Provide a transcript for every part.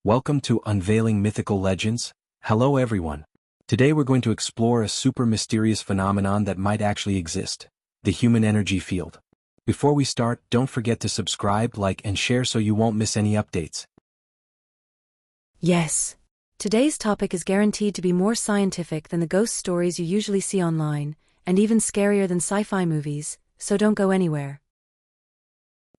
Welcome to Unveiling Mythical Legends. Hello everyone. Today we're going to explore a super mysterious phenomenon that might actually exist, the human energy field. Before we start, don't forget to subscribe, like, and share so you won't miss any updates. Yes. Today's topic is guaranteed to be more scientific than the ghost stories you usually see online, and even scarier than sci-fi movies, so don't go anywhere.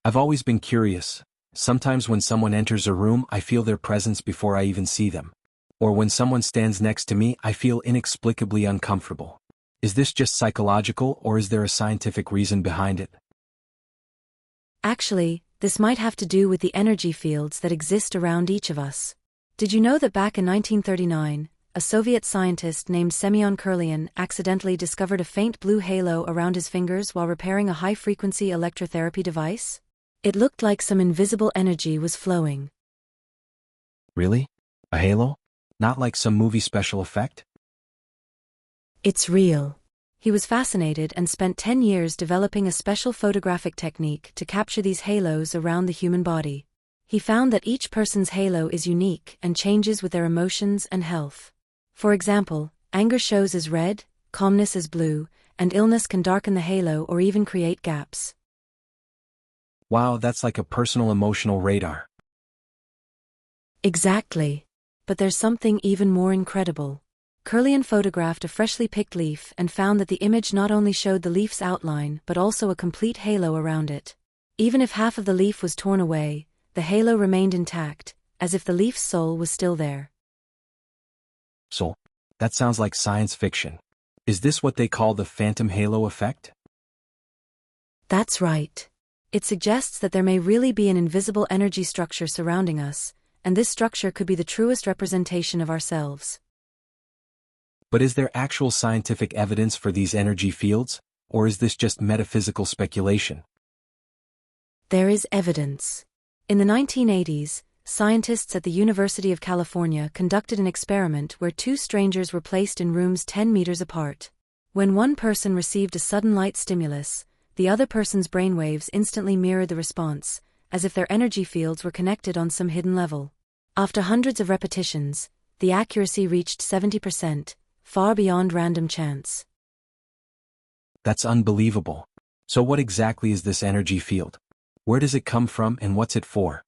I've always been curious. Sometimes when someone enters a room, I feel their presence before I even see them. Or when someone stands next to me, I feel inexplicably uncomfortable. Is this just psychological, or is there a scientific reason behind it? Actually, this might have to do with the energy fields that exist around each of us. Did you know that back in 1939, a Soviet scientist named Semyon Kurlian accidentally discovered a faint blue halo around his fingers while repairing a high-frequency electrotherapy device? It looked like some invisible energy was flowing. Really? A halo? Not like some movie special effect? It's real. He was fascinated and spent 10 years developing a special photographic technique to capture these halos around the human body. He found that each person's halo is unique and changes with their emotions and health. For example, anger shows as red, calmness as blue, and illness can darken the halo or even create gaps. Wow, that's like a personal emotional radar. Exactly. But there's something even more incredible. Kurlian photographed a freshly picked leaf and found that the image not only showed the leaf's outline but also a complete halo around it. Even if half of the leaf was torn away, the halo remained intact, as if the leaf's soul was still there. So, that sounds like science fiction. Is this what they call the phantom halo effect? That's right. It suggests that there may really be an invisible energy structure surrounding us, and this structure could be the truest representation of ourselves. But is there actual scientific evidence for these energy fields, or is this just metaphysical speculation? There is evidence. In the 1980s, scientists at the University of California conducted an experiment where two strangers were placed in rooms 10 meters apart. When one person received a sudden light stimulus, the other person's brainwaves instantly mirrored the response, as if their energy fields were connected on some hidden level. After hundreds of repetitions, the accuracy reached 70%, far beyond random chance. That's unbelievable. So what exactly is this energy field? Where does it come from and what's it for?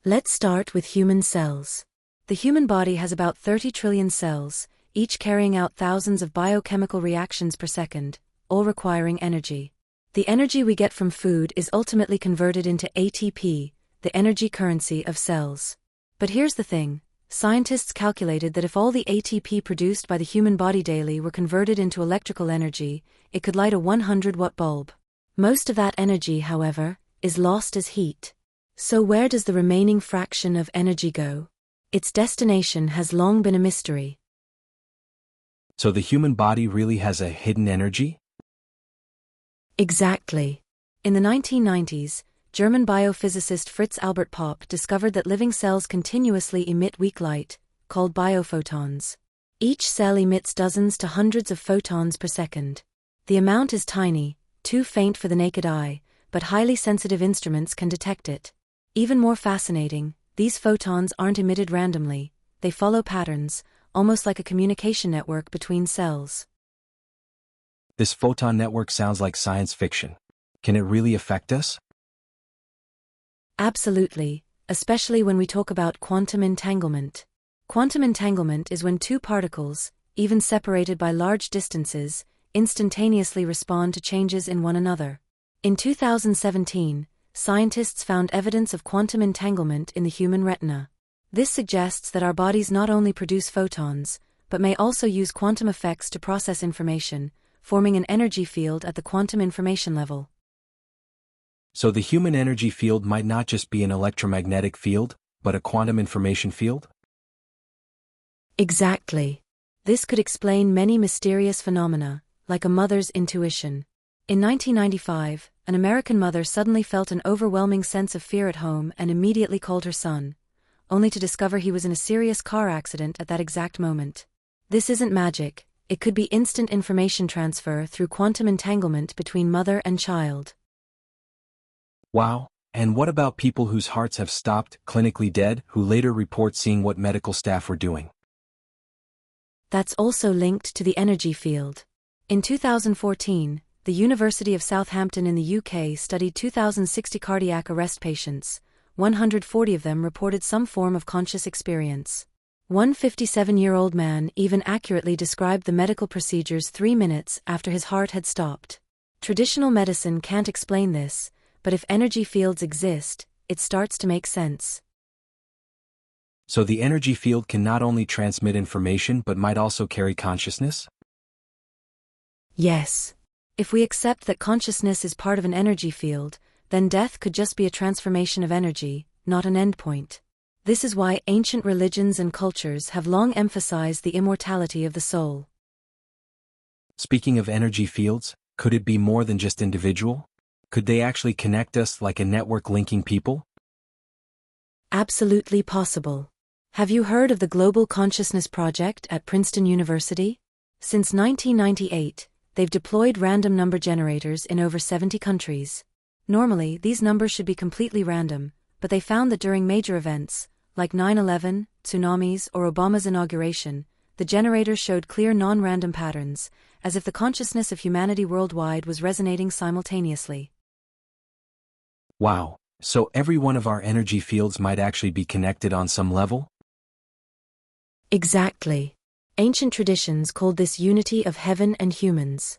Let's start with human cells. The human body has about 30 trillion cells, each carrying out thousands of biochemical reactions per second, all requiring energy. The energy we get from food is ultimately converted into ATP, the energy currency of cells. But here's the thing, scientists calculated that if all the ATP produced by the human body daily were converted into electrical energy, it could light a 100-watt bulb. Most of that energy, however, is lost as heat. So where does the remaining fraction of energy go? Its destination has long been a mystery. So the human body really has a hidden energy? Exactly. In the 1990s, German biophysicist Fritz Albert Popp discovered that living cells continuously emit weak light, called biophotons. Each cell emits dozens to hundreds of photons per second. The amount is tiny, too faint for the naked eye, but highly sensitive instruments can detect it. Even more fascinating, these photons aren't emitted randomly, they follow patterns, almost like a communication network between cells. This photon network sounds like science fiction. Can it really affect us? Absolutely, especially when we talk about quantum entanglement. Quantum entanglement is when two particles, even separated by large distances, instantaneously respond to changes in one another. In 2017, scientists found evidence of quantum entanglement in the human retina. This suggests that our bodies not only produce photons, but may also use quantum effects to process information, forming an energy field at the quantum information level. So the human energy field might not just be an electromagnetic field, but a quantum information field? Exactly. This could explain many mysterious phenomena, like a mother's intuition. In 1995, an American mother suddenly felt an overwhelming sense of fear at home and immediately called her son, only to discover he was in a serious car accident at that exact moment. This isn't magic, it could be instant information transfer through quantum entanglement between mother and child. Wow, And what about people whose hearts have stopped, clinically dead, who later report seeing what medical staff were doing? That's also linked to the energy field. In 2014, the University of Southampton in the UK studied 2,060 cardiac arrest patients. 140 of them reported some form of conscious experience. One 57-year-old man even accurately described the medical procedures 3 minutes after his heart had stopped. Traditional medicine can't explain this, but if energy fields exist, it starts to make sense. So the energy field can not only transmit information but might also carry consciousness? Yes. If we accept that consciousness is part of an energy field, then death could just be a transformation of energy, not an endpoint. This is why ancient religions and cultures have long emphasized the immortality of the soul. Speaking of energy fields, could it be more than just individual? Could they actually connect us like a network linking people? Absolutely possible. Have you heard of the Global Consciousness Project at Princeton University? Since 1998, they've deployed random number generators in over 70 countries. Normally, these numbers should be completely random, but they found that during major events, like 9/11, tsunamis, or Obama's inauguration, the generators showed clear non-random patterns, as if the consciousness of humanity worldwide was resonating simultaneously. Wow, so every one of our energy fields might actually be connected on some level? Exactly. Ancient traditions called this unity of heaven and humans.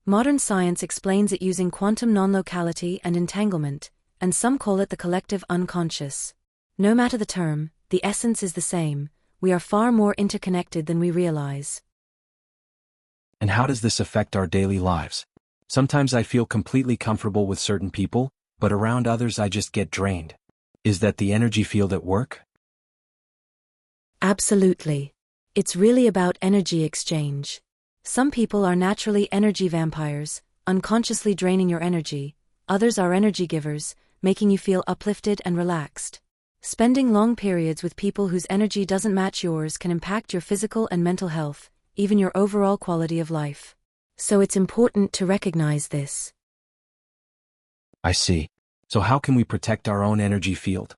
Modern science explains it using quantum non-locality and entanglement, and some call it the collective unconscious. No matter the term, the essence is the same. We are far more interconnected than we realize. And how does this affect our daily lives? Sometimes I feel completely comfortable with certain people, but around others I just get drained. Is that the energy field at work? Absolutely. It's really about energy exchange. Some people are naturally energy vampires, unconsciously draining your energy. Others are energy givers, making you feel uplifted and relaxed. Spending long periods with people whose energy doesn't match yours can impact your physical and mental health, even your overall quality of life. So it's important to recognize this. I see. So how can we protect our own energy field?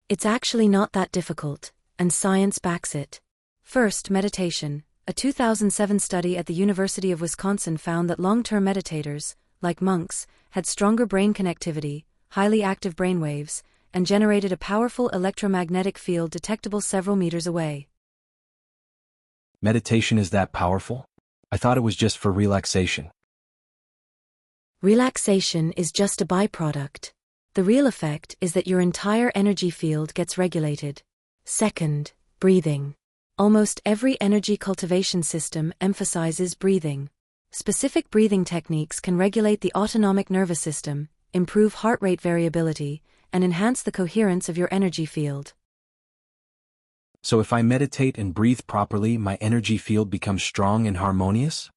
It's actually not that difficult, and science backs it. First, meditation. A 2007 study at the University of Wisconsin found that long-term meditators, like monks, had stronger brain connectivity, highly active brainwaves, and generated a powerful electromagnetic field detectable several meters away. Meditation is that powerful? I thought it was just for relaxation. Relaxation is just a byproduct. The real effect is that your entire energy field gets regulated. Second, breathing. Almost every energy cultivation system emphasizes breathing. Specific breathing techniques can regulate the autonomic nervous system, improve heart rate variability, and enhance the coherence of your energy field. So if I meditate and breathe properly, my energy field becomes strong and harmonious?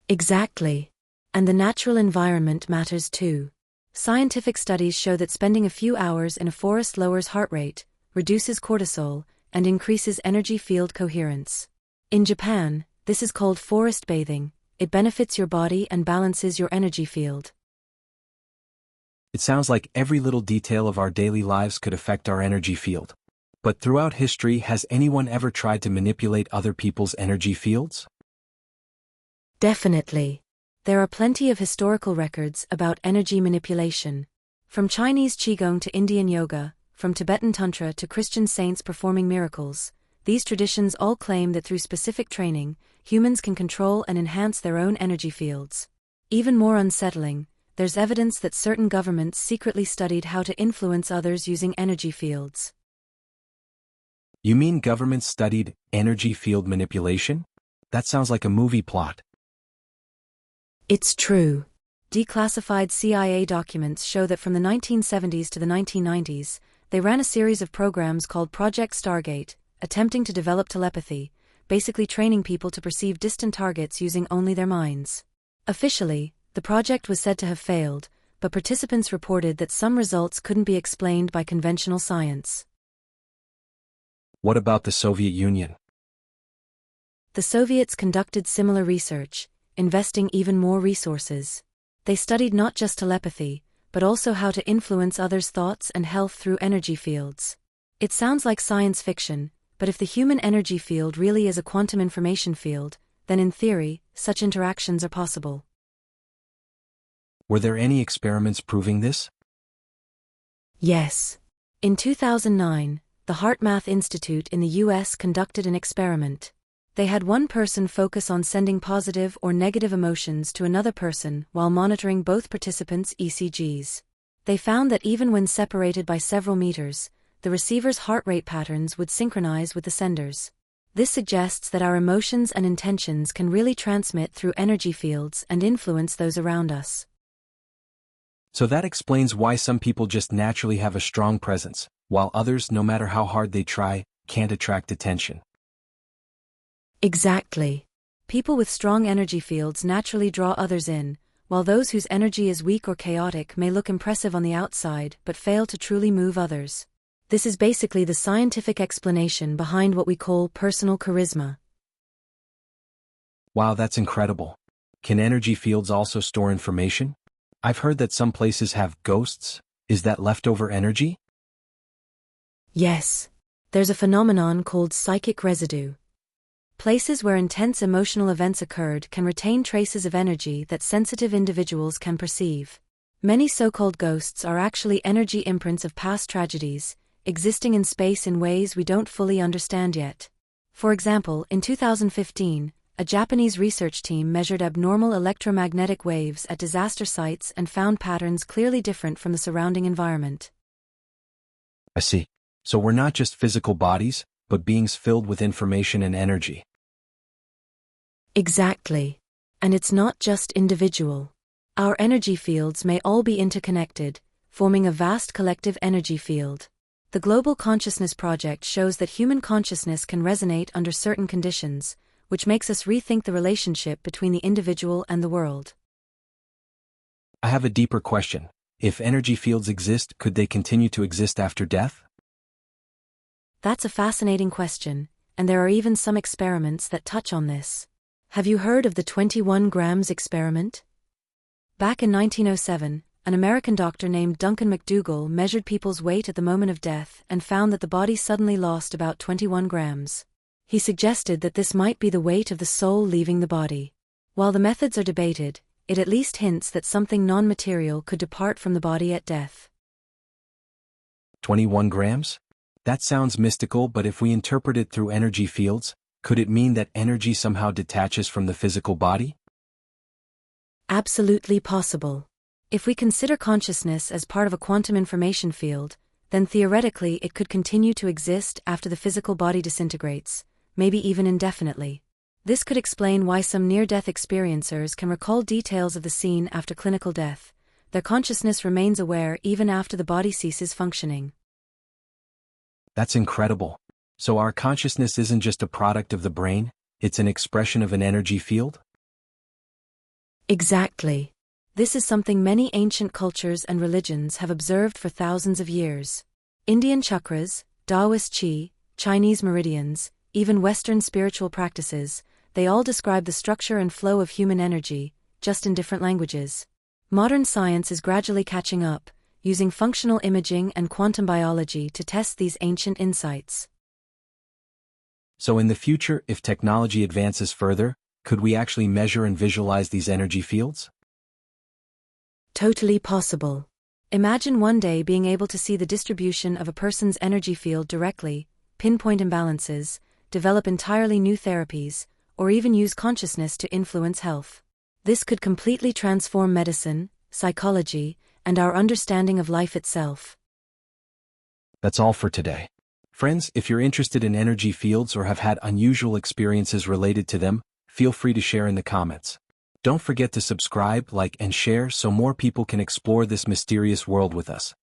Exactly. And the natural environment matters too. Scientific studies show that spending a few hours in a forest lowers heart rate, reduces cortisol, and increases energy field coherence. In Japan, this is called forest bathing. It benefits your body and balances your energy field. It sounds like every little detail of our daily lives could affect our energy field. But throughout history, has anyone ever tried to manipulate other people's energy fields? Definitely. There are plenty of historical records about energy manipulation. From Chinese Qigong to Indian yoga, from Tibetan Tantra to Christian saints performing miracles, these traditions all claim that through specific training, humans can control and enhance their own energy fields. Even more unsettling, there's evidence that certain governments secretly studied how to influence others using energy fields. You mean governments studied energy field manipulation? That sounds like a movie plot. It's true. Declassified CIA documents show that from the 1970s to the 1990s, they ran a series of programs called Project Stargate, attempting to develop telepathy, basically training people to perceive distant targets using only their minds. Officially, the project was said to have failed, but participants reported that some results couldn't be explained by conventional science. What about the Soviet Union? The Soviets conducted similar research, investing even more resources. They studied not just telepathy, but also how to influence others' thoughts and health through energy fields. It sounds like science fiction, but if the human energy field really is a quantum information field, then in theory, such interactions are possible. Were there any experiments proving this? Yes. In 2009, the HeartMath Institute in the US conducted an experiment. They had one person focus on sending positive or negative emotions to another person while monitoring both participants' ECGs. They found that even when separated by several meters, the receiver's heart rate patterns would synchronize with the sender's. This suggests that our emotions and intentions can really transmit through energy fields and influence those around us. So that explains why some people just naturally have a strong presence, while others, no matter how hard they try, can't attract attention. Exactly. People with strong energy fields naturally draw others in, while those whose energy is weak or chaotic may look impressive on the outside but fail to truly move others. This is basically the scientific explanation behind what we call personal charisma. Wow, that's incredible. Can energy fields also store information? I've heard that some places have ghosts. Is that leftover energy? Yes. There's a phenomenon called psychic residue. Places where intense emotional events occurred can retain traces of energy that sensitive individuals can perceive. Many so-called ghosts are actually energy imprints of past tragedies, existing in space in ways we don't fully understand yet. For example, in 2015, a Japanese research team measured abnormal electromagnetic waves at disaster sites and found patterns clearly different from the surrounding environment. I see. So we're not just physical bodies, but beings filled with information and energy. Exactly. And it's not just individual. Our energy fields may all be interconnected, forming a vast collective energy field. The Global Consciousness Project shows that human consciousness can resonate under certain conditions, which makes us rethink the relationship between the individual and the world. I have a deeper question. If energy fields exist, could they continue to exist after death? That's a fascinating question, and there are even some experiments that touch on this. Have you heard of the 21 grams experiment? Back in 1907, an American doctor named Duncan McDougall measured people's weight at the moment of death and found that the body suddenly lost about 21 grams. He suggested that this might be the weight of the soul leaving the body. While the methods are debated, it at least hints that something non-material could depart from the body at death. 21 grams? That sounds mystical, but if we interpret it through energy fields, could it mean that energy somehow detaches from the physical body? Absolutely possible. If we consider consciousness as part of a quantum information field, then theoretically it could continue to exist after the physical body disintegrates, maybe even indefinitely. This could explain why some near-death experiencers can recall details of the scene after clinical death. Their consciousness remains aware even after the body ceases functioning. That's incredible. So our consciousness isn't just a product of the brain, it's an expression of an energy field? Exactly. This is something many ancient cultures and religions have observed for thousands of years. Indian chakras, Taoist qi, Chinese meridians, even Western spiritual practices, they all describe the structure and flow of human energy, just in different languages. Modern science is gradually catching up, using functional imaging and quantum biology to test these ancient insights. So in the future, if technology advances further, could we actually measure and visualize these energy fields? Totally possible. Imagine one day being able to see the distribution of a person's energy field directly, pinpoint imbalances, develop entirely new therapies, or even use consciousness to influence health. This could completely transform medicine, psychology, and our understanding of life itself. That's all for today. Friends, if you're interested in energy fields or have had unusual experiences related to them, feel free to share in the comments. Don't forget to subscribe, like, and share so more people can explore this mysterious world with us.